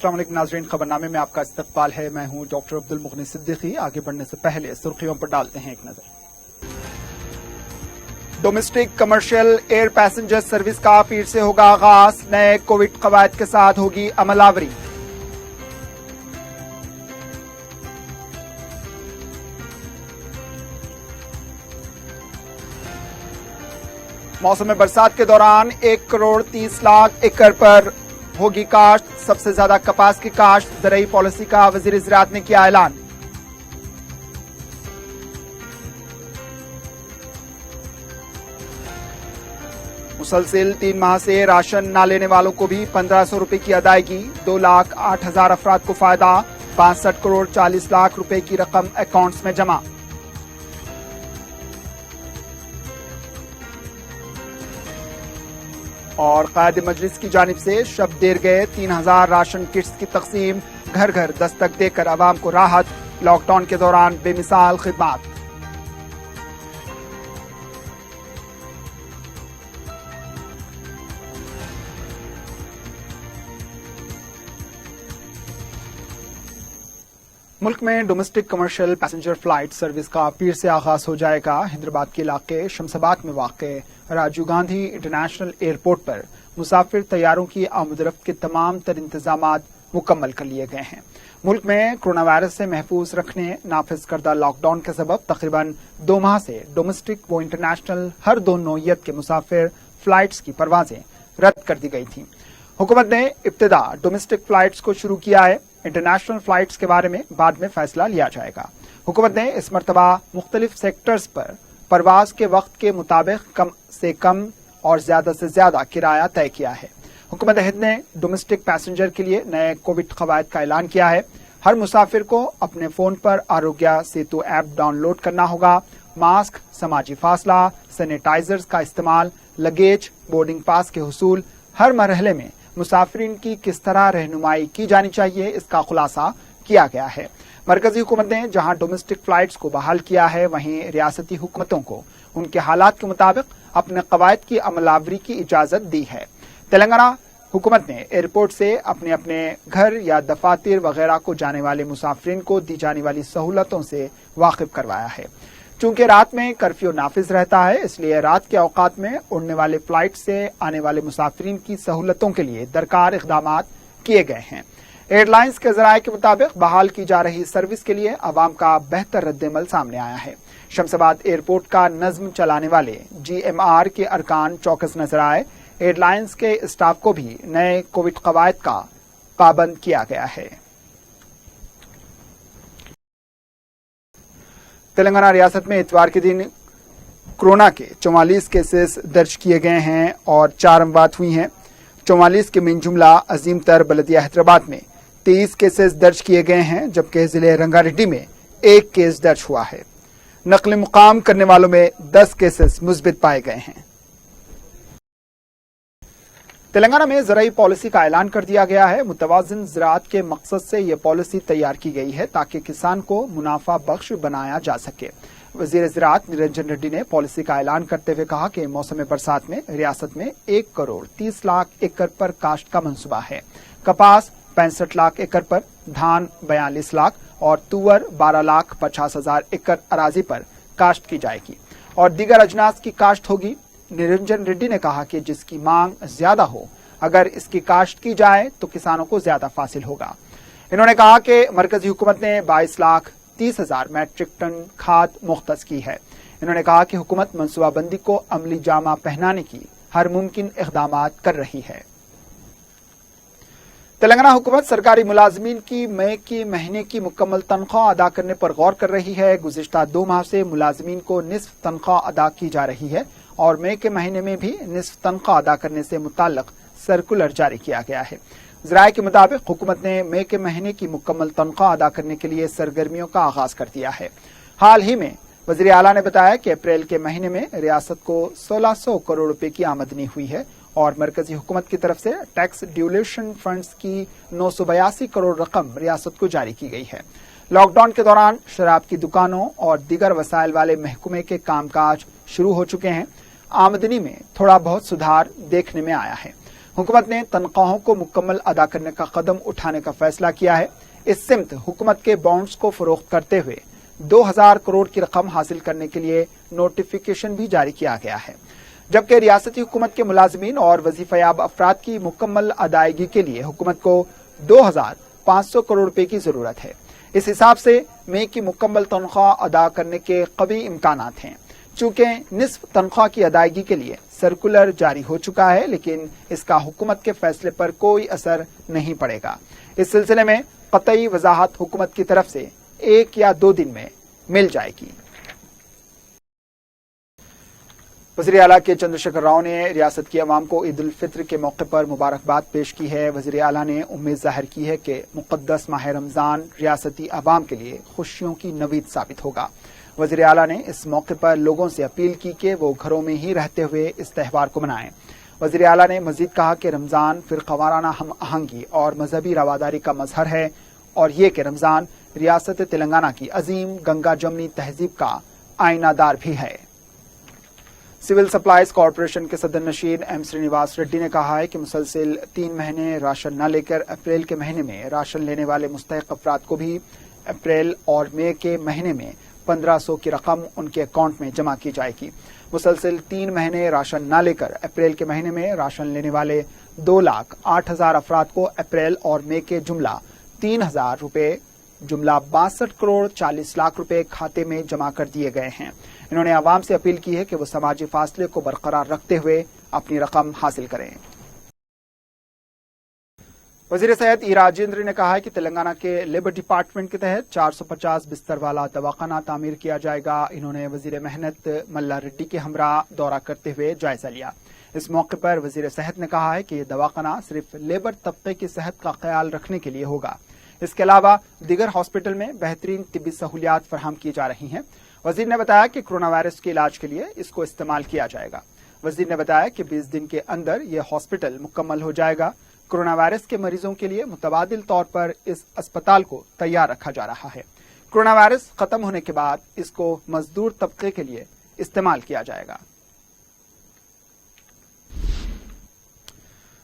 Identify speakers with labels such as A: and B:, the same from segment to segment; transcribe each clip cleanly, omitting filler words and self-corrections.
A: अस्सलाम वालेकुम नाज़रीन, खबरनामे में आपका इस्तकबाल है। मैं हूं डॉक्टर अब्दुल मुगनी सिद्दीकी। आगे बढ़ने से पहले सुर्खियों पर डालते हैं एक नजर। Domestic commercial air passenger service का पीर से होगा आगाज। नए कोविड कवायद के साथ होगी अमलावरी। मौसम बरसात के दौरान 1,30,00,000 एकड़ पर होगी काश्त। सबसे ज्यादा कपास की काश्त। ज़राई पॉलिसी का वजीर ज़राअत ने किया ऐलान। मुसलसिल 3 माह से राशन न लेने वालों को भी 1,500 रुपए की अदायगी। 2,08,000 अफराद को फायदा। 65,40,00,000 रुपए की रकम अकाउंट्स में जमा। और कायद मजलिस की जानिब से शब देर गए 3,000 राशन किट्स की तकसीम। घर घर दस्तक देकर आवाम को राहत। लॉकडाउन के दौरान बेमिसाल खिदमत। मुल्क में domestic commercial passenger flight service का पीर से आगाज हो जाएगा। हैदराबाद के इलाके शमशाबाद में वाक़े राजीव गांधी इंटरनेशनल एयरपोर्ट पर मुसाफिर तैयारों की आमदरफ्त के तमाम तर इंतजामात मुकम्मल कर लिए गए हैं। मुल्क में कोरोना वायरस से महफूज रखने नाफिज करदा लॉकडाउन के सबब तकरीबन 2 माह से डोमेस्टिक व इंटरनेशनल हर दो नौइयत के मुसाफिर फ्लाइट्स की परवाजें रद्द कर दी गई थीं। हुकूमत ने इब्तिदा डोमेस्टिक फ्लाइट्स को शुरू किया है। इंटरनेशनल फ्लाइट्स के बारे में बाद में फैसला लिया जाएगा। हुकूमत ने इस मरतबा मुख्तलिफ सेक्टर्स पर परवाज के वक्त के मुताबिक कम से कम और ज्यादा से ज्यादा किराया तय किया है। हुकूमत हिंद ने डोमेस्टिक पैसेंजर के लिए नए कोविड कवायद का ऐलान किया है। हर मुसाफिर को अपने फोन पर आरोग्य सेतु ऐप डाउनलोड करना होगा। मास्क, समाजी फासला, सैनिटाइजर्स का इस्तेमाल, लगेज, बोर्डिंग पास के हुसूल, हर मरहले में मुसाफिरीन की किस तरह रहनुमाई की जानी चाहिए, इसका खुलासा किया गया है। मरकजी हुकूमत ने जहां डोमेस्टिक फ्लाइट्स को बहाल किया है, वहीं रियासती हुकूमतों को उनके हालात के मुताबिक अपने कवायद की अमलावरी की इजाजत दी है। तेलंगाना हुकूमत ने एयरपोर्ट से अपने अपने घर या दफातर वगैरह को जाने वाले मुसाफिरीन को दी जाने वाली सहूलतों से वाकिफ करवाया है। चूंकि रात में कर्फ्यू नाफिज रहता है, इसलिए रात के औकात में उड़ने वाले फ्लाइट से आने वाले मुसाफिरीन की सहूलतों के लिए दरकार इक़दाम किए गए हैं। एयरलाइंस के जराये के मुताबिक बहाल की जा रही सर्विस के लिए अवाम का बेहतर रद्दमल सामने आया है। शमशाबाद एयरपोर्ट का नज्म चलाने वाले GMR के अरकान चौकस नजर आए। एयरलाइंस के स्टाफ को भी नए कोविड कवायद का पाबंद किया गया है। तेलंगाना रियासत में इतवार के दिन कोरोना के 44 केसेस दर्ज किए गए हैं और 4 अमवात हुई हैं। 44 के मिन जुमला अजीम तर बलदिया हैदराबाद में 23 केसेस दर्ज किए गए हैं, जबकि जिले रंगारेड्डी में 1 केस दर्ज हुआ है। नकल मुकाम करने वालों में 10 केसेस मुस्बित पाए गए हैं। तेलंगाना में ज़राई पॉलिसी का ऐलान कर दिया गया है। मुतवाज़िन ज़राअत के मकसद से यह पॉलिसी तैयार की गई है ताकि किसान को मुनाफा बख्श बनाया जा सके। वज़ीर ज़राअत निरंजन रेड्डी ने पॉलिसी का ऐलान करते हुए कहा कि मौसम बरसात में रियासत में 1,30,00,000 एकड़ पर काश्त का मंसूबा है। कपास 65 लाख एकड़ पर, धान 42 लाख और तुअर 12,50,000 एकड़ अराजी पर काश्त की जाएगी और दीगर अजनास की काश्त होगी। निरंजन रेड्डी ने कहा कि जिसकी मांग ज्यादा हो, अगर इसकी काश्त की जाए तो किसानों को ज्यादा फासिल होगा। इन्होंने कहा कि मरकजी हुकूमत ने 22,30,000 मैट्रिक टन खाद मुख्तस की है। इन्होंने कहा कि हुकूमत मनसूबाबंदी को अमली जामा पहनाने की हर मुमकिन इक़दाम कर रही है। तेलंगाना हुकूमत सरकारी मुलाजमीन की मई के महीने की मुकम्मल तनख्वाह अदा करने पर गौर कर रही है। गुज़िश्ता 2 माह से मुलाजमीन को निस्फ तनख्वाह अदा की जा रही है और मई के महीने में भी निस्फ तनख्वाह अदा करने से मुताल्लिक सर्कुलर जारी किया गया है। ज़राए के मुताबिक हुकूमत ने मई के महीने की मुकम्मल तनख्वाह अदा करने के लिए सरगर्मियों का आगाज कर दिया है। हाल ही में वज़ीर आला ने बताया कि अप्रैल के महीने में रियासत को 1,600 करोड़ रुपए की आमदनी हुई है और मरकजी हुकूमत की तरफ से टैक्स ड्यूलेशन फंड्स की 982 करोड़ रकम रियासत को जारी की गई है। लॉकडाउन के दौरान शराब की दुकानों और दीगर वसाइल वाले महकमे के कामकाज शुरू हो चुके हैं। आमदनी में थोड़ा बहुत सुधार देखने में आया है। हुकूमत ने तनख्वाहों को मुकम्मल अदा करने का कदम उठाने का फैसला किया है। इस सिमत हुकूमत के बॉन्ड्स को फरोख्त करते हुए 2000 करोड़ की रकम हासिल करने के लिए नोटिफिकेशन भी जारी किया गया है, जबकि रियासती हुकूमत के मुलाजमीन और वजीफायाब अफराद की मुकम्मल अदायगी के लिए हुकूमत को 2500 करोड़ रुपए की जरूरत है। इस हिसाब से मई की मुकम्मल तनख्वाह अदा करने के कवी इम्कानात हैं। चूंकि निस्फ तनख्वाह की अदायगी के लिए सर्कुलर जारी हो चुका है, लेकिन इसका हुकूमत के फैसले पर कोई असर नहीं पड़ेगा। इस सिलसिले में कतई वजाहत हुकूमत की तरफ से 1 या 2 दिन में मिल जाएगी। वज़ीर आला के चंद्रशेखर राव ने रियासत की अवाम को ईद उल फित्र के मौके पर मुबारकबाद पेश की है। वज़ीर आला ने उम्मीद जाहिर की है कि मुक़द्दस माह रमज़ान रियासती अवाम के लिए खुशियों की नवीद साबित होगा। वज़ीर आला ने इस मौके पर लोगों से अपील की कि वो घरों में ही रहते हुए इस त्यौहार को मनाएं। वज़ीर आला ने मजीद कहा कि रमज़ान फ़िरक़ावाराना हम आहंगी और मजहबी रवादारी का मजहर है और ये कि रमज़ान रियासत तेलंगाना की अजीम गंगा जमनी तहजीब का आईनादार भी है। सिविल सप्लाईज कॉरपोरेशन के सदर नशीन एम श्रीनिवास रेड्डी ने कहा है कि मुसलसिल 3 महीने राशन न लेकर अप्रैल के महीने में राशन लेने वाले मुस्तहिक अफराद को भी अप्रैल और मई के महीने में 1500 की रकम उनके अकाउंट में जमा की जाएगी। मुसलसिल 3 महीने राशन न लेकर अप्रैल के महीने में राशन लेने वाले 2,08,000 अफराद को अप्रैल और मई के जुमला 3,000 रुपए जुमला 62 करोड़ 40 लाख रुपए खाते में जमा कर दिए गए हैं। इन्होंने आवाम से अपील की है कि वो समाजी फासले को बरकरार रखते हुए अपनी रकम हासिल करें। वजीर सेहत ई राजेंद्र ने कहा है कि तेलंगाना के लेबर डिपार्टमेंट के तहत 450 बिस्तर वाला दवाखाना तामीर किया जाएगा। इन्होंने वजीर मेहनत मल्ला रेड्डी के हमरा दौरा करते हुए जायजा लिया। इस मौके पर वजीर सेहत ने कहा है कि यह दवाखाना सिर्फ लेबर तबके की सेहत का ख्याल रखने के लिए होगा। इसके अलावा दीगर हॉस्पिटल में बेहतरीन तिब्बी सहूलियात फराहम की जा रही हैं। वजीर ने बताया कि कोरोना वायरस के इलाज के लिए इसको इस्तेमाल किया जाएगा। वजीर ने बताया कि 20 दिन के अंदर यह हॉस्पिटल मुकम्मल हो जाएगा। कोरोना वायरस के मरीजों के लिए मुतबादिल तौर पर इस अस्पताल को तैयार रखा जा रहा है। कोरोना वायरस खत्म होने के बाद इसको मजदूर तबके के लिए इस्तेमाल किया जाएगा।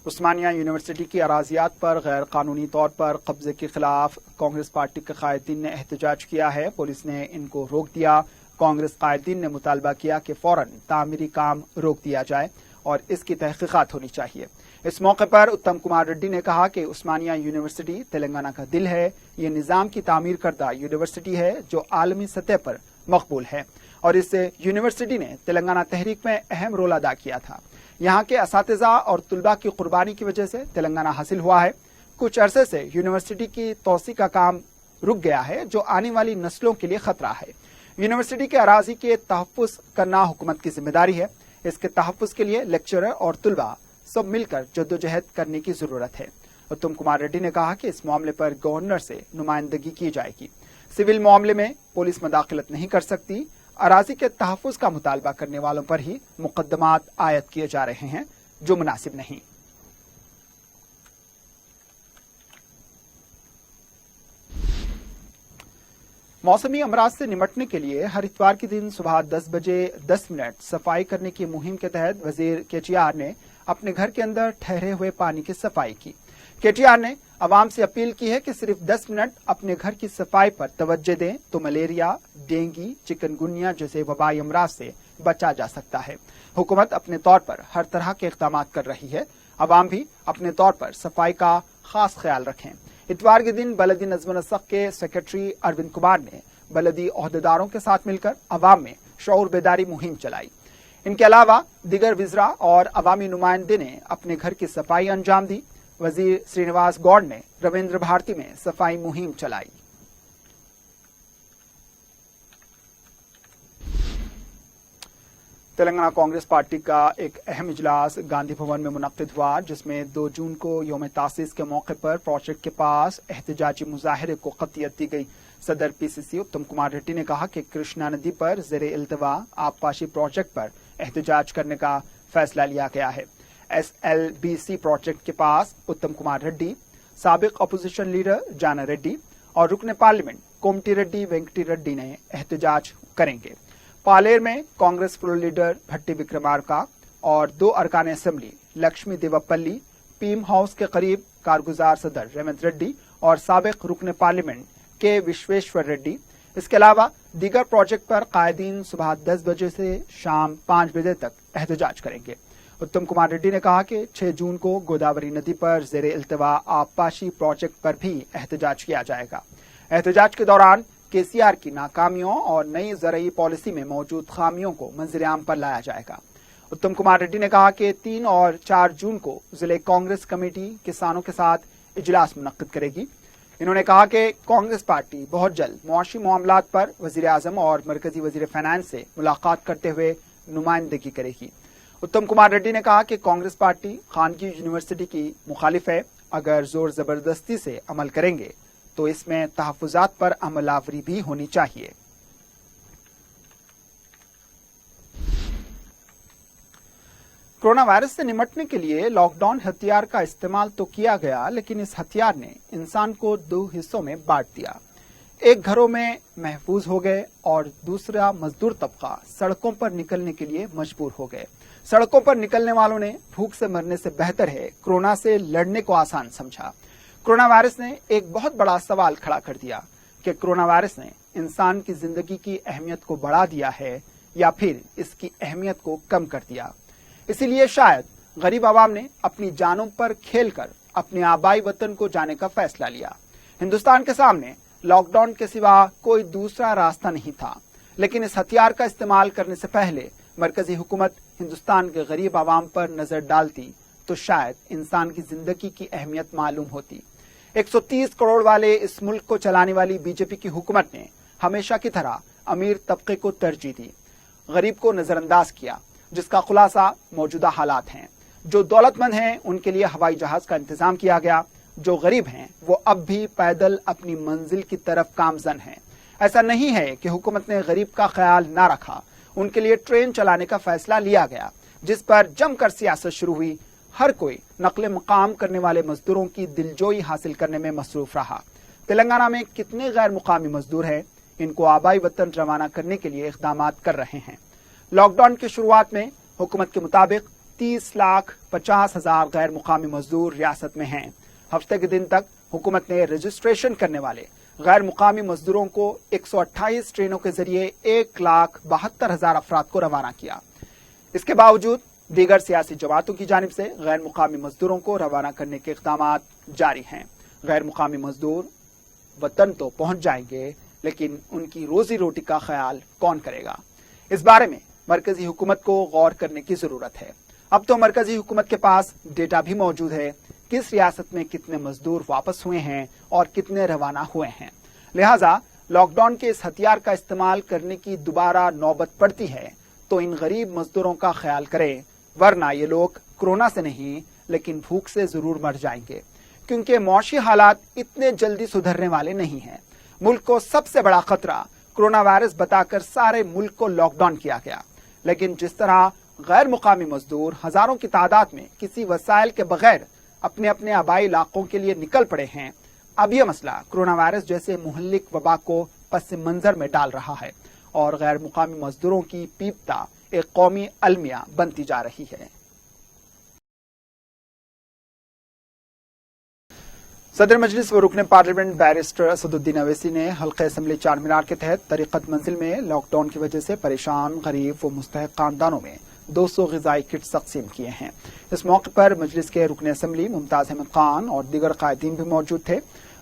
A: उस्मानिया यूनिवर्सिटी की अराजियात पर गैर कानूनी तौर पर कब्जे के खिलाफ कांग्रेस पार्टी के कायदीन ने एहतजाज किया है। पुलिस ने इनको रोक दिया। कांग्रेस कायदीन ने मुतालबा किया कि फौरन तामीरी काम रोक दिया जाए और इसकी तहकीकात होनी चाहिए। इस मौके पर उत्तम कुमार रेड्डी ने कहा कि उस्मानिया यूनिवर्सिटी तेलंगाना का दिल है। ये निजाम की तामीर करदा यूनिवर्सिटी है जो आलमी सतह पर मकबूल है और इस यूनिवर्सिटी ने तेलंगाना तहरीक में अहम रोल अदा किया था। यहाँ के असातिज़ा और तुलबा की कुर्बानी की वजह से तेलंगाना हासिल हुआ है। कुछ अरसे से यूनिवर्सिटी की तोसी का काम रुक गया है जो आने वाली नस्लों के लिए खतरा है। यूनिवर्सिटी के अराजी के तहफ़्फ़ुज़ करना हुकूमत की जिम्मेदारी है। इसके तहफ़्फ़ुज़ के लिए लेक्चरर और तुलबा सब मिलकर जद्दोजहद करने की जरूरत है। उत्तम कुमार रेड्डी ने कहा कि इस मामले पर गवर्नर से नुमाइंदगी की जाएगी। सिविल मामले में पुलिस मदाखलत नहीं कर सकती। अराजी के तहफ़्फ़ुज़ का मुतालबा करने वालों पर ही मुकदमात आयद किए जा रहे हैं जो मुनासिब नहीं। मौसमी अमराज से निपटने के लिए हर इतवार के दिन सुबह 10 बजे 10 मिनट सफाई करने की मुहिम के तहत वजीर केटीआर ने अपने घर के अंदर ठहरे हुए पानी की सफाई की। केटीआर ने आवाम से अपील की है कि सिर्फ 10 मिनट अपने घर की सफाई पर तवज्जो दें तो मलेरिया, डेंगू, चिकनगुनिया जैसे वबाई अमराज से बचा जा सकता है। हुकूमत अपने तौर पर हर तरह के इक़दाम कर रही है। आवाम भी अपने तौर पर सफाई का खास ख्याल रखें। इतवार के दिन बलदी नज़्म नसक के सेक्रेटरी अरविंद कुमार ने बलदी ओहदेदारों के साथ मिलकर अवाम में शऊर बेदारी मुहिम चलाई। इनके अलावा दिगर विज़रा और अवामी नुमाइंदे ने अपने घर की सफाई अंजाम दी। वजीर श्रीनिवास गौड़ ने रविंद्र भारती में सफाई मुहिम चलाई। तेलंगाना कांग्रेस पार्टी का एक अहम इजलास गांधी भवन में मुनक्किद हुआ, जिसमें 2 जून को यौम तासीस के मौके पर प्रोजेक्ट के पास एहतजाजी मुजाहरे को क़तियत दी गई। सदर पीसीसी उत्तम कुमार रेड्डी ने कहा कि कृष्णा नदी पर ज़ेरे इल्तवा आबपाशी प्रोजेक्ट पर एहतजाज करने का फैसला लिया गया है। SLBC प्रोजेक्ट के पास उत्तम कुमार रेड्डी, साबिक अपोजिशन लीडर जाना रेड्डी और रुकने पार्लियामेंट कोमटी रेड्डी वेंकटी रेड्डी ने एहतजाज करेंगे। पालेर में कांग्रेस फ्लोर लीडर भट्टी विक्रमार्का और 2 अरकान असेंबली लक्ष्मी देवपल्ली, पीम हाउस के करीब कारगुजार सदर रेवंत रेड्डी और साबिक रुकन पार्लियामेंट के विश्वेश्वर रेड्डी, इसके अलावा दीगर प्रोजेक्ट पर कायदीन सुबह 10 बजे से शाम 5 बजे तक एहतजाज करेंगे। उत्तम कुमार रेड्डी ने कहा कि 6 जून को गोदावरी नदी पर ज़ेरे इल्तवा आबपाशी प्रोजेक्ट पर भी एहतजाज किया जाएगा। एहतजाज के दौरान केसीआर की नाकामियों और नई ज़रई पॉलिसी में मौजूद खामियों को मंजर-ए-आम पर लाया जाएगा। उत्तम कुमार रेड्डी ने कहा कि 3 और 4 जून को जिले कांग्रेस कमेटी किसानों के साथ इजलास मुनक्किद करेगी। इन्होंने कहा कि कांग्रेस पार्टी बहुत जल्द मुआशी मामलात पर वजीर आजम और मरकजी वजीर फाइनेंस से मुलाकात करते हुए नुमाइंदगी करेगी। उत्तम कुमार रेड्डी ने कहा कि कांग्रेस पार्टी खानगी यूनिवर्सिटी की मुखालिफ है। अगर जोर जबरदस्ती से अमल करेंगे तो इसमें तहफ़्फ़ुज़ात पर अमलावरी भी होनी चाहिए। कोरोना वायरस से निपटने के लिए लॉकडाउन हथियार का इस्तेमाल तो किया गया, लेकिन इस हथियार ने इंसान को 2 हिस्सों में बांट दिया। एक घरों में महफूज हो गए और दूसरा मजदूर तबका सड़कों पर निकलने के लिए मजबूर हो गए। सड़कों पर निकलने वालों ने भूख से मरने से बेहतर है कोरोना से लड़ने को आसान समझा। कोरोना वायरस ने एक बहुत बड़ा सवाल खड़ा कर दिया कि कोरोना वायरस ने इंसान की जिंदगी की अहमियत को बढ़ा दिया है या फिर इसकी अहमियत को कम कर दिया। इसीलिए शायद गरीब आवाम ने अपनी जानों पर खेलकर अपने आबाई वतन को जाने का फैसला लिया। हिंदुस्तान के सामने लॉकडाउन के सिवा कोई दूसरा रास्ता नहीं था, लेकिन इस हथियार का इस्तेमाल करने से पहले मरकजी हुकूमत हिंदुस्तान के गरीब आवाम पर नजर डालती तो शायद इंसान की जिंदगी की अहमियत मालूम होती। 130 करोड़ वाले इस मुल्क को चलाने वाली बीजेपी की हुकूमत ने हमेशा की तरह अमीर तबके को तरजीह दी, गरीब को नजरअंदाज किया, जिसका खुलासा मौजूदा हालात हैं। जो दौलतमंद हैं उनके लिए हवाई जहाज का इंतजाम किया गया, जो गरीब हैं वो अब भी पैदल अपनी मंजिल की तरफ गामजन हैं। ऐसा नहीं है कि हुकूमत ने गरीब का ख्याल ना रखा, उनके लिए ट्रेन चलाने का फैसला लिया गया, जिस पर जमकर सियासत शुरू हुई। हर कोई नकले मकाम करने वाले मजदूरों की दिलजोई हासिल करने में मसरूफ रहा। तेलंगाना में कितने गैर मुकामी मजदूर हैं, इनको आबाई वतन रवाना करने के लिए इक़दाम कर रहे हैं। लॉकडाउन की शुरुआत में हुकूमत के मुताबिक 30,50,000 गैर मुकामी मजदूर रियासत में हैं। हफ्ते के दिन तक हुकूमत ने रजिस्ट्रेशन करने वाले गैर मुकामी मजदूरों को 128 ट्रेनों के जरिए 1,72,000 अफराद को रवाना किया। इसके बावजूद दीगर सियासी जमातों की जानिब से गैर मुकामी मजदूरों को रवाना करने के इक़दाम जारी हैं। गैर मुकामी मजदूर वतन तो पहुंच जाएंगे, लेकिन उनकी रोजी रोटी का ख्याल कौन करेगा? इस बारे में मरकजी हुकूमत को गौर करने की जरूरत है। अब तो मरकजी हुकूमत के पास डेटा भी मौजूद है, किस रियासत में कितने मजदूर वापस हुए हैं और कितने रवाना हुए हैं। लिहाजा लॉकडाउन के इस हथियार का इस्तेमाल करने की दोबारा नौबत पड़ती है तो इन गरीब मजदूरों का ख्याल करें, वरना ये लोग कोरोना से नहीं लेकिन भूख से जरूर मर जाएंगे, क्योंकि मौशी हालात इतने जल्दी सुधरने वाले नहीं हैं। मुल्क को सबसे बड़ा खतरा कोरोना वायरस बताकर सारे मुल्क को लॉकडाउन किया गया, लेकिन जिस तरह गैर मुकामी मजदूर हजारों की तादाद में किसी वसाइल के बगैर अपने अपने आबाई इलाकों के लिए निकल पड़े हैं, अब यह मसला कोरोना वायरस जैसे मुहल्लिक वबा को पस मंजर में डाल रहा है और गैर मुकामी मजदूरों की पीपता एक कौमी अलमिया बनती जा रही है। सदर मजलिस व रुकन पार्लियामेंट बैरिस्टर असदुद्दीन अवैसी ने हल्का असम्बली चार मीनार के तहत तरीक़त मंजिल में लॉकडाउन की वजह से परेशान गरीब व मुस्तहक़ खानदानों में 200 ग़िज़ाई किट्स तक़सीम किए हैं। इस मौके पर मजलिस के रुकन असम्बली मुमताज़ अहमद खान और दीगर कायदीन भी मौजूद थे।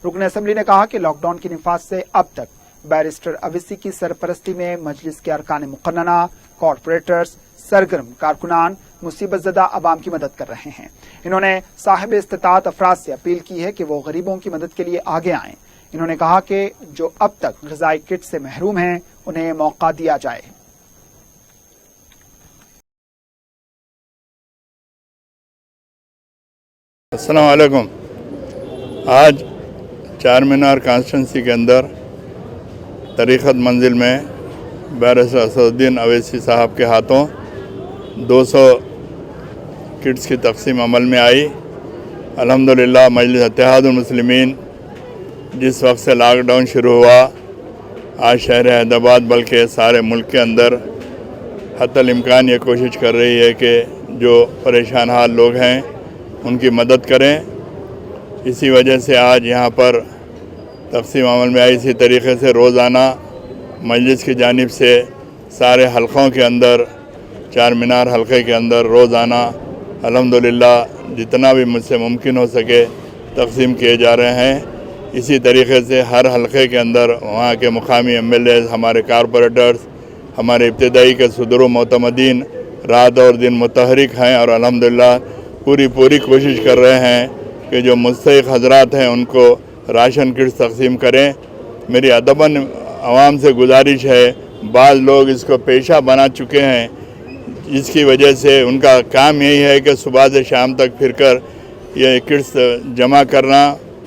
A: रुकन असम्बली ने कहा कि लॉकडाउन के निफाज से अब तक बैरिस्टर अवैसी की सरपरस्ती में मजलिस के अरकान मुक़न्नना, कॉरपोरेटर्स, सरगर्म कारकुनान मुसीबत ज़दा अवाम की मदद कर रहे हैं। इन्होंने साहिब इस्तिताअत अफराद से अपील की है कि वो गरीबों की मदद के लिए आगे आएं। इन्होंने कहा कि जो अब तक ग़िज़ाई किट से महरूम हैं उन्हें मौका दिया जाए।
B: अस्सलाम वालेकुम। आज चार मीनार कॉन्स्टिट्यूंसी के अंदर तरीक़त मंजिल में बैरिस्टर असदुद्दीन अवैसी साहब के हाथों 200 किट्स की तक़सीम अमल में आई। अल्हम्दुलिल्लाह मजलिस इत्तेहादुल मुस्लिमीन जिस वक्त से लॉकडाउन शुरू हुआ, आज शहर हैदराबाद बल्कि सारे मुल्क के अंदर हत्तल इम्कान ये कोशिश कर रही है कि जो परेशान हाल लोग हैं ان کی مدد کریں. اسی وجہ سے آج یہاں پر تقسیم عمل میں آئی. اسی طریقے سے روزانہ مجلس کی جانب سے سارے حلقوں کے اندر، چار مینار حلقے کے اندر روزانہ الحمدللہ جتنا بھی مجھ سے ممکن ہو سکے تقسیم کیے جا رہے ہیں. اسی طریقے سے ہر حلقے کے اندر وہاں کے مقامی MLAs، ہمارے کارپوریٹرز، ہمارے ابتدائی کے صدر و معتمدین رات اور دن متحرک ہیں اور الحمدللہ پوری کوشش کر رہے ہیں کہ جو مستحق حضرات ہیں ان کو راشن کٹس تقسیم کریں. میری ادباً عوام سے گزارش ہے، بعض لوگ اس کو پیشہ بنا چکے ہیں جس کی وجہ سے ان کا کام یہی ہے کہ صبح سے شام تک پھر کر یہ کٹس جمع کرنا،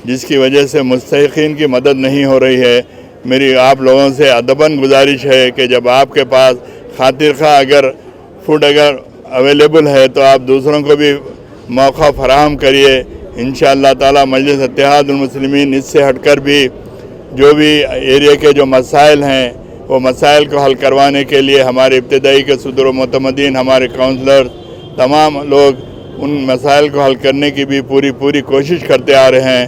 B: جس کی وجہ سے مستحقین کی مدد نہیں ہو رہی ہے. میری آپ لوگوں سے ادباً گزارش ہے کہ جب آپ کے پاس خاطر خواہ اگر فوڈ اگر اویلیبل ہے تو آپ دوسروں کو بھی موقع فراہم کریے. انشاءاللہ تعالی مجلس اتحاد المسلمین اس سے ہٹ کر بھی جو بھی ایریا کے جو مسائل ہیں وہ مسائل کو حل کروانے کے لیے ہمارے ابتدائی کے صدر و معتمدین، ہمارے کونسلر، تمام لوگ ان مسائل کو حل کرنے کی بھی پوری کوشش کرتے آ رہے ہیں.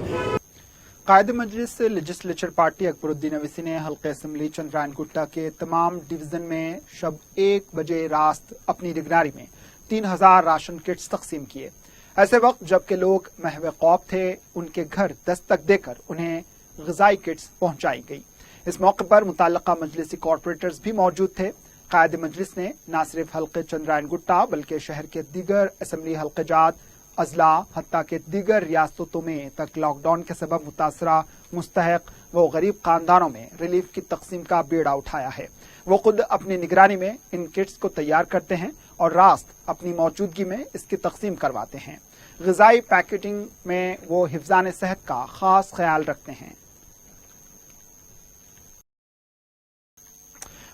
A: قائد مجلس لیجسلیچر پارٹی اکبر الدین اویسی نے حلقہ اسمبلی چندرائن گٹا کے تمام ڈویژن میں شب 1 بجے راست اپنی نگرانی میں 3000 راشن کٹس تقسیم کیے. ایسے وقت جبکہ لوگ محو خوف تھے، ان کے گھر دستک دے کر انہیں غذائی کٹس پہنچائی گئی. اس موقع پر متعلقہ مجلسی کارپوریٹرز بھی موجود تھے. قائد مجلس نے نہ صرف حلقہ چندرائن گٹا بلکہ شہر کے دیگر اسمبلی حلقہ جات، اضلاع، حتیٰ کہ دیگر ریاستوں میں تک لاک ڈاؤن کے سبب متاثرہ مستحق و غریب خاندانوں میں ریلیف کی تقسیم کا بیڑا اٹھایا ہے. وہ خود اپنی نگرانی میں ان کٹس کو تیار کرتے ہیں اور راست اپنی موجودگی میں اس کی تقسیم کرواتے ہیں. غذائی پیکیجنگ میں وہ حفظان صحت کا خاص خیال رکھتے ہیں.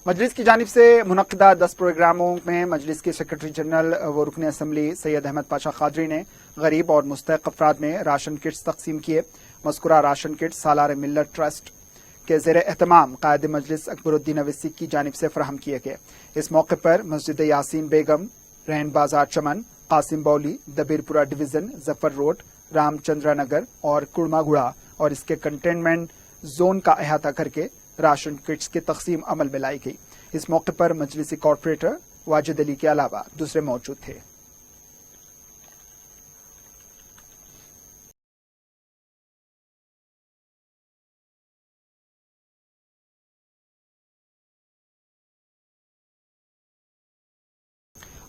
A: مجلس کی جانب سے منعقدہ 10 پروگراموں میں مجلس کے سیکرٹری جنرل و رکن اسمبلی سید احمد پاشا قادری نے غریب اور مستحق افراد میں راشن کٹس تقسیم کیے. مذکورہ راشن کٹس سالار ملت ٹرسٹ کے زیر اہتمام قائد مجلس اکبر الدین اویسی کی جانب سے فراہم کیے گئے. اس موقع پر مسجد یاسین بیگم، رین بازار چمن، قاسم بولی، دبیرپورہ ڈویژن، ظفر روڈ، رام چندرا نگر اور کڑما گڑا اور اس کے کنٹینمنٹ زون کا احاطہ کر کے راشن کٹس کی تقسیم عمل میں لائی گئی. اس موقع پر مجلسی کارپوریٹر واجد علی کے علاوہ دوسرے موجود تھے.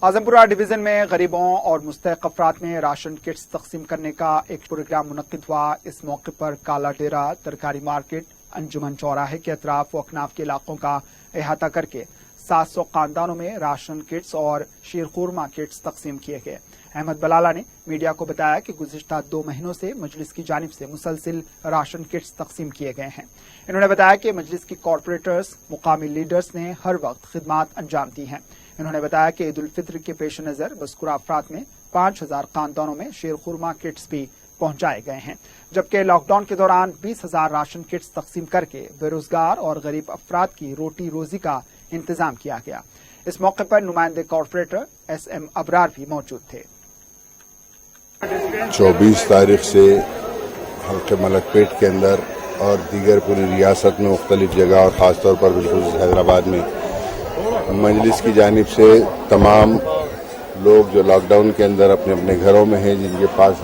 A: اعظم پورہ ڈویژن میں غریبوں اور مستحق افراد میں راشن کٹس تقسیم کرنے کا ایک پروگرام منعقد ہوا. اس موقع پر کالا ڈیرا، ترکاری مارکیٹ، انجمن چوراہے کے اطراف و اکناف کے علاقوں کا احاطہ کر کے 700 خاندانوں میں راشن کٹس اور شیر خورما کٹس تقسیم کیے گئے. احمد بلالہ نے میڈیا کو بتایا کہ گزشتہ 2 مہینوں سے مجلس کی جانب سے مسلسل راشن کٹس تقسیم کیے گئے ہیں. انہوں نے بتایا کہ مجلس کی کارپوریٹرز، مقامی لیڈرز نے ہر وقت خدمات انجام دی ہیں. انہوں نے بتایا کہ عید الفطر کے پیش نظر مذکورہ افراد میں 5000 خاندانوں میں شیر خورما کٹس بھی پہنچائے گئے ہیں، جبکہ لاک ڈاؤن کے دوران 20,000 راشن کٹس تقسیم کر کے بے روزگار اور غریب افراد کی روٹی روزی کا انتظام کیا گیا. اس موقع پر نمائندے کارپوریٹر SM ابرار بھی موجود تھے.
C: 24 تاریخ سے حلقہ ملک پیٹ کے اندر اور دیگر پوری ریاست میں مختلف جگہ اور خاص طور پر بالخصوص حیدرآباد میں مجلس کی جانب سے تمام لوگ جو لاک ڈاؤن کے اندر اپنے اپنے گھروں میں ہیں، جن کے پاس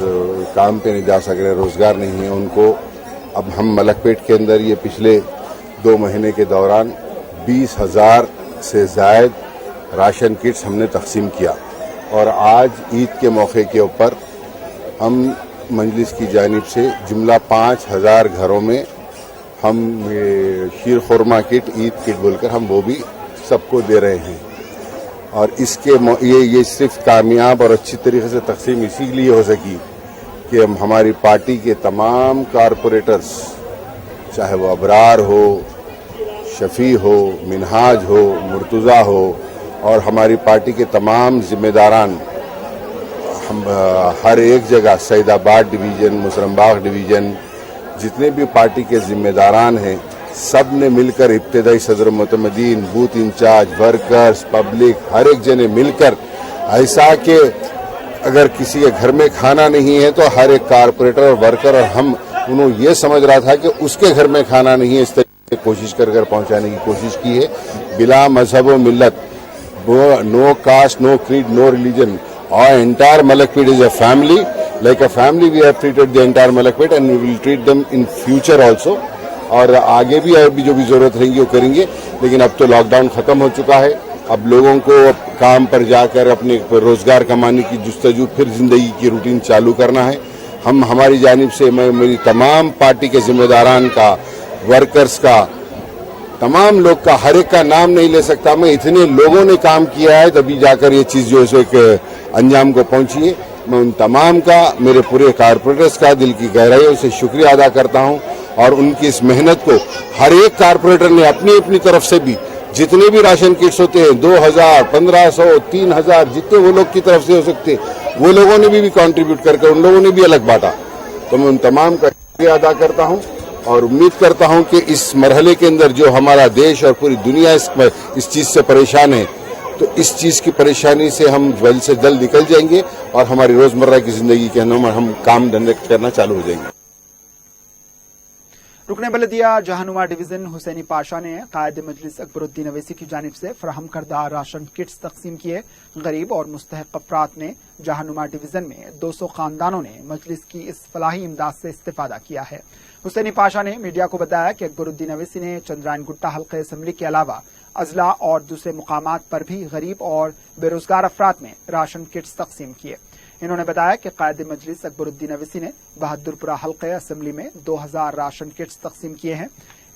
C: کام پہ نہیں جا سک رہے، روزگار نہیں ہے، ان کو اب ہم ملک پیٹ کے اندر یہ پچھلے 2 مہینے کے دوران 20,000 سے زائد راشن کٹس ہم نے تقسیم کیا. اور آج عید کے موقع کے اوپر ہم مجلس کی جانب سے جملہ 5,000 گھروں میں ہم شیر خورما کٹ، عید کٹ بول کر ہم وہ بھی سب کو دے رہے ہیں. اور اس کے یہ صرف کامیاب اور اچھی طریقے سے تقسیم اسی لیے ہو سکی کہ ہماری پارٹی کے تمام کارپوریٹرز، چاہے وہ ابرار ہو، شفیع ہو، منہاج ہو، مرتضیٰ ہو، اور ہماری پارٹی کے تمام ذمہ داران، ہم ہر ایک جگہ سعید آباد ڈویژن، مسرم باغ ڈویژن، جتنے بھی پارٹی کے ذمہ داران ہیں، سب نے مل کر، ابتدائی صدر معتمدین، بوتھ انچارج، ورکرز، پبلک، ہر ایک جنے مل کر ایسا کہ اگر کسی کے گھر میں کھانا نہیں ہے تو ہر ایک کارپوریٹر اور ورکر اور ہم انہوں یہ سمجھ رہا تھا کہ اس کے گھر میں کھانا نہیں ہے، اس طرح کوشش کر پہنچانے کی کوشش کی ہے، بلا مذہب و ملت، no caste, no creed, no religion. Our entire Malakpet is a family. Like a family we have treated the entire Malakpet and we will treat them in future also. اور آگے بھی جو بھی ضرورت رہیں گی وہ کریں گے. لیکن اب تو لاک ڈاؤن ختم ہو چکا ہے، اب لوگوں کو کام پر جا کر اپنے روزگار کمانے کی جستجو، پھر زندگی کی روٹین چالو کرنا ہے. ہماری جانب سے میں میری تمام پارٹی کے ذمہ داران کا، ورکرز کا، تمام لوگ کا، ہر ایک کا نام نہیں لے سکتا میں، اتنے لوگوں نے کام کیا ہے تبھی جا کر یہ چیز جو ہے ایک انجام کو پہنچی ہے. میں ان تمام کا، میرے پورے کارپوریٹرز کا دل کی گہرائیوں سے شکریہ ادا کرتا ہوں، اور ان کی اس محنت کو ہر ایک کارپوریٹر نے اپنی اپنی طرف سے بھی جتنے بھی راشن کٹس ہوتے ہیں 2000 1500 3000 جتنے وہ لوگ کی طرف سے ہو سکتے وہ لوگوں نے بھی کنٹریبیوٹ کر کے ان لوگوں نے بھی الگ بانٹا. تو میں ان تمام کا شکریہ ادا کرتا ہوں اور امید کرتا ہوں کہ اس مرحلے کے اندر جو ہمارا دیش اور پوری دنیا اس چیز سے پریشان ہے، تو اس چیز کی پریشانی سے ہم جلد سے جلد نکل جائیں گے اور ہماری روزمرہ کی زندگی کے اندر ہم کام دھندے کرنا چالو ہو جائیں گے.
A: رکن بلدیہ جہانما ڈویژن حسینی پاشا نے قائد مجلس اکبر الدین اویسی کی جانب سے فراہم کردہ راشن کٹس تقسیم کیے. غریب اور مستحق افراد نے جہانما ڈویژن میں 200 خاندانوں نے مجلس کی اس فلاحی امداد سے استفادہ کیا ہے. حسینی پاشا نے میڈیا کو بتایا کہ اکبر الدین اویسی نے چندرائن گٹا حلقہ اسمبلی کے علاوہ اضلاع اور دوسرے مقامات پر بھی غریب اور بے روزگار افراد میں راشن کٹس تقسیم کیے. انہوں نے بتایا کہ قائد مجلس اکبر الدین اویسی نے بہادر پورہ حلقہ اسمبلی میں 2000 راشن کٹس تقسیم کیے ہیں.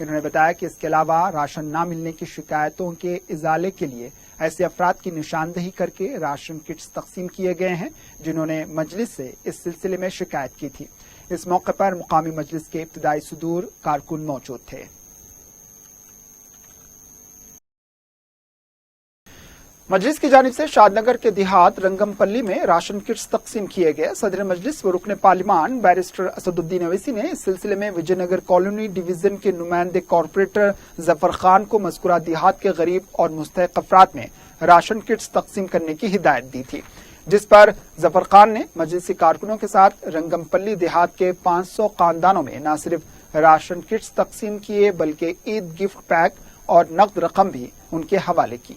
A: انہوں نے بتایا کہ اس کے علاوہ راشن نہ ملنے کی شکایتوں کے ازالے کے لیے ایسے افراد کی نشاندہی کر کے راشن کٹس تقسیم کیے گئے ہیں جنہوں نے مجلس سے اس سلسلے میں شکایت کی تھی. اس موقع پر مقامی مجلس کے ابتدائی صدور کارکن موجود تھے. مجلس کی جانب سے شاد نگر کے دیہات رنگم پلی میں راشن کٹس تقسیم کیے گئے. صدر مجلس و رکن پارلیمان بیرسٹر اسد الدین اویسی نے اس سلسلے میں وجے نگر کالونی ڈویژن کے نمائندے کارپوریٹر ظفر خان کو مذکورہ دیہات کے غریب اور مستحق افراد میں راشن کٹس تقسیم کرنے کی ہدایت دی تھی، جس پر ظفر خان نے مجلسی کارکنوں کے ساتھ رنگم پلی دیہات کے 500 خاندانوں میں نہ صرف راشن کٹس تقسیم کیے بلکہ عید گفٹ پیک اور نقد رقم بھی ان کے حوالے کی.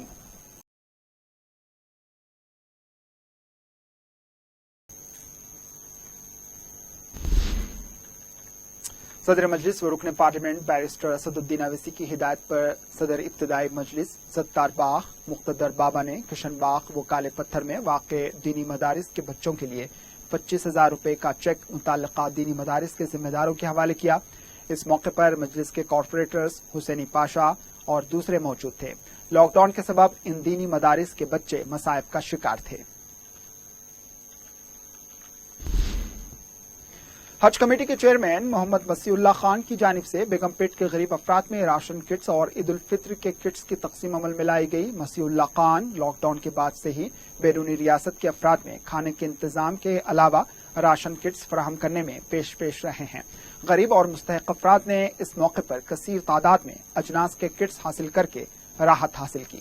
A: صدر مجلس و رکن پارلیمنٹ بیرسٹر اسد الدین اویسی کی ہدایت پر صدر ابتدائی مجلس ستار باغ مقتدر بابا نے کشن باغ و کالے پتھر میں واقع دینی مدارس کے بچوں کے لیے 25,000 روپے کا چیک متعلقہ دینی مدارس کے ذمہ داروں کے حوالے کیا. اس موقع پر مجلس کے کارپوریٹرز حسینی پاشا اور دوسرے موجود تھے. لاک ڈاؤن کے سبب ان دینی مدارس کے بچے مصائب کا شکار تھے. حج کمیٹی کے چیئرمین محمد مسیح اللہ خان کی جانب سے بیگم پیٹ کے غریب افراد میں راشن کٹس اور عید الفطر کے کٹس کی تقسیم عمل میں لائی گئی. مسیح اللہ خان لاک ڈاؤن کے بعد سے ہی بیرونی ریاست کے افراد میں کھانے کے انتظام کے علاوہ راشن کٹس فراہم کرنے میں پیش رہے ہیں. غریب اور مستحق افراد نے اس موقع پر کثیر تعداد میں اجناس کے کٹس حاصل کر کے راحت حاصل کی.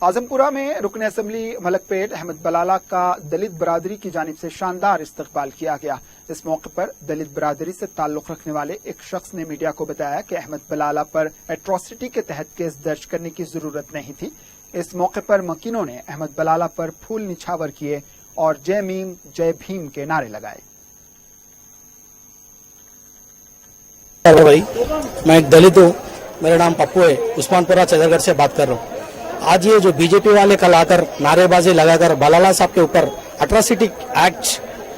A: اعظم پورہ میں رکن اسمبلی ملک پیٹ احمد بلالہ کا دلت برادری کی جانب سے شاندار استقبال کیا گیا. اس موقع پر دلت برادری سے تعلق رکھنے والے ایک شخص نے میڈیا کو بتایا کہ احمد بلالہ پر ایٹراسٹی کے تحت کیس درج کرنے کی ضرورت نہیں تھی. اس موقع پر مکینوں نے احمد بلالہ پر پھول نچھاور کیے اور جے میم جے بھیم کے نعرے لگائے.
D: بھائی میں ایک دلت ہوں، میرا نام پپو ہے، عثمان پورہ چدر گڑھ سے بات کر رہا ہوں. آج یہ جو بی جے پی والے کل آ کر نعرے بازی لگا کر بلالہ صاحب کے اوپر اٹراسٹی ایکٹ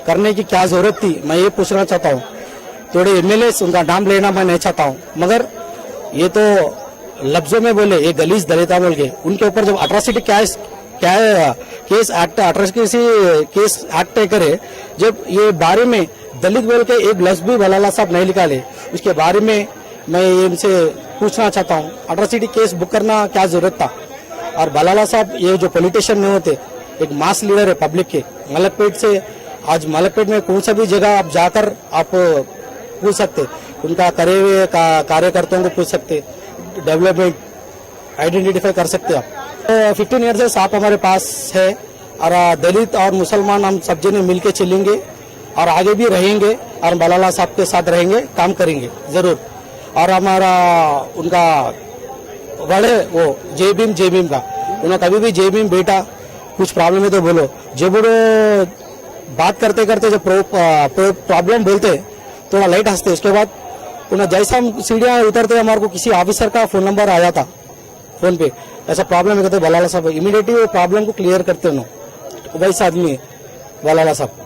D: کرنے کی کیا ضرورت تھی، میں یہ پوچھنا چاہتا ہوں. تھوڑے ایم ایل اے ان کا نام لینا میں نہیں چاہتا ہوں، مگر یہ تو لفظوں میں بولے یہ گلیز دلتا بول کے ان کے اوپر جب اٹراسٹی کیس ایکٹ کرے، جب یہ بارے میں دلت بول کے ایک لفظ بھی بلالہ صاحب نہیں نکالے، اس کے بارے میں میں ان سے پوچھنا چاہتا ہوں اٹراسٹی کیس بک کرنا کیا ضرورت تھا. اور بلالہ صاحب یہ جو پولیٹیشین نہیں ہوتے، ایک ماس لیڈر ہے پبلک کے. ملک پیٹ سے آج ملک پیٹ میں کون سا بھی جگہ آپ جا کر آپ پوچھ سکتے، ان کا کرے ہوئے کاریہ کرتاؤں کو پوچھ سکتے، ڈیولپمنٹ आइडेंटिफाई कर सकते हैं आप। 15 ईयर से सांप हमारे पास है और दलित और मुसलमान हम सब जने मिल के चलेंगे और आगे भी रहेंगे और मलाला साहब के साथ रहेंगे, काम करेंगे जरूर। और हमारा उनका वर्ड है वो जय भीम का, उन्होंने कभी भी जय भीम बेटा कुछ प्रॉब्लम है तो बोलो। जब वो बात करते करते जब प्रॉब्लम बोलते थोड़ा लाइट हंसते, उसके बाद उन्हें जैसा हम सीढ़ियाँ उतरते हमारे को किसी ऑफिसर का फोन नंबर आया था फोन पे, ऐसा प्रॉब्लम है कहते बलाला साहब इमीडिएटली वो प्रॉब्लम को क्लियर करते उन्होंने, वैसा आदमी है बलाला साहब।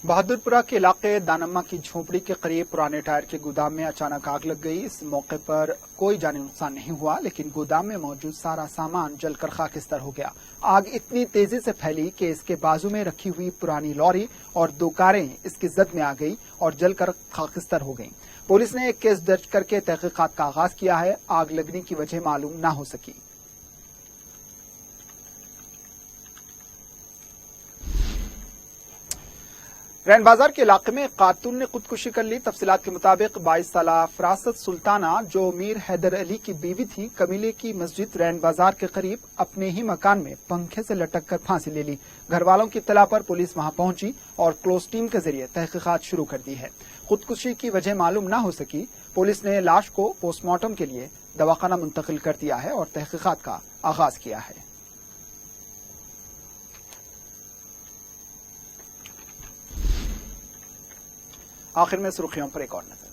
A: बहादुरपुरा के इलाके दानम्मा की झोपड़ी के करीब पुराने टायर के गोदाम में अचानक आग लग गई। इस मौके पर कोई जानी नुकसान नहीं हुआ, लेकिन गोदाम में मौजूद सारा सामान जलकर खाकिस्तान हो गया। आग इतनी तेजी से फैली कि इसके बाजू में रखी हुई पुरानी लॉरी और 2 कारें इसकी जद में आ गई और जलकर खाकिस्तान हो गईं। पुलिस ने एक केस दर्ज करके तहकीकात का आगाज किया है। आग लगने की वजह मालूम न हो सकी। रैन बाजार के इलाके में खातून ने खुदकुशी कर ली। तफसीलात के मुताबिक 22 साला फरासत सुल्ताना, जो मीर हैदर अली की बीवी थी, कमीले की मस्जिद रैन बाजार के करीब अपने ही मकान में पंखे से लटक कर फांसी ले ली। घर वालों की इत्तला पर पुलिस वहां पहुंची और क्लोज टीम के जरिए तहकीकात शुरू कर दी है। खुदकुशी की वजह मालूम न हो सकी। पुलिस ने लाश को पोस्टमार्टम के लिए दवाखाना मुंतकिल कर दिया है और तहकीकात का आगाज किया है। आखिर में सुर्खियों पर एक और नजर।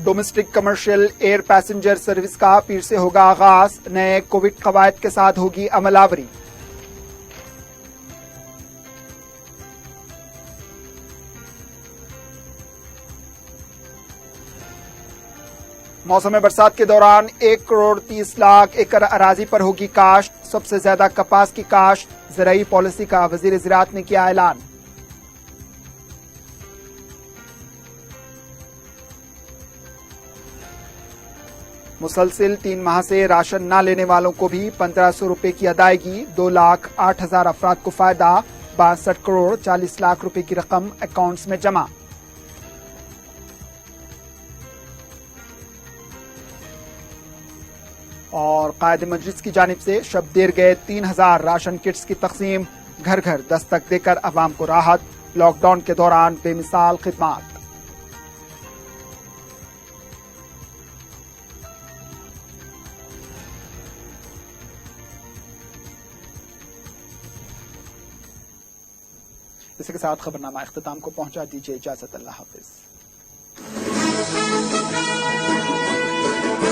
A: Domestic commercial air passenger service का पीर से होगा आगाज। नए कोविड कवायद के साथ होगी अमलावरी। मौसम बरसात के दौरान 1 करोड़ 30 लाख एकड़ अराजी पर होगी काश्त। सबसे ज्यादा कपास की काश्त। ज़राई पॉलिसी का वजीर ज़राअत ने किया ऐलान। मुसलसिल 3 माह से राशन न लेने वालों को भी 1500 रुपए की अदायगी। 2,08,000 अफराद को फायदा। 62 करोड़ 40 लाख रुपए की रकम अकाउंट्स में जमा। और कायदे मजलिस की जानिब से शब देर गए 3000 राशन किट्स की तकसीम। घर घर दस्तक देकर अवाम को राहत। लॉकडाउन के दौरान बेमिसाल खिदमात। इसी के साथ खबरनामा इख्तिताम को पहुंचा। दीजिए इजाजत। अल्लाह हाफिज।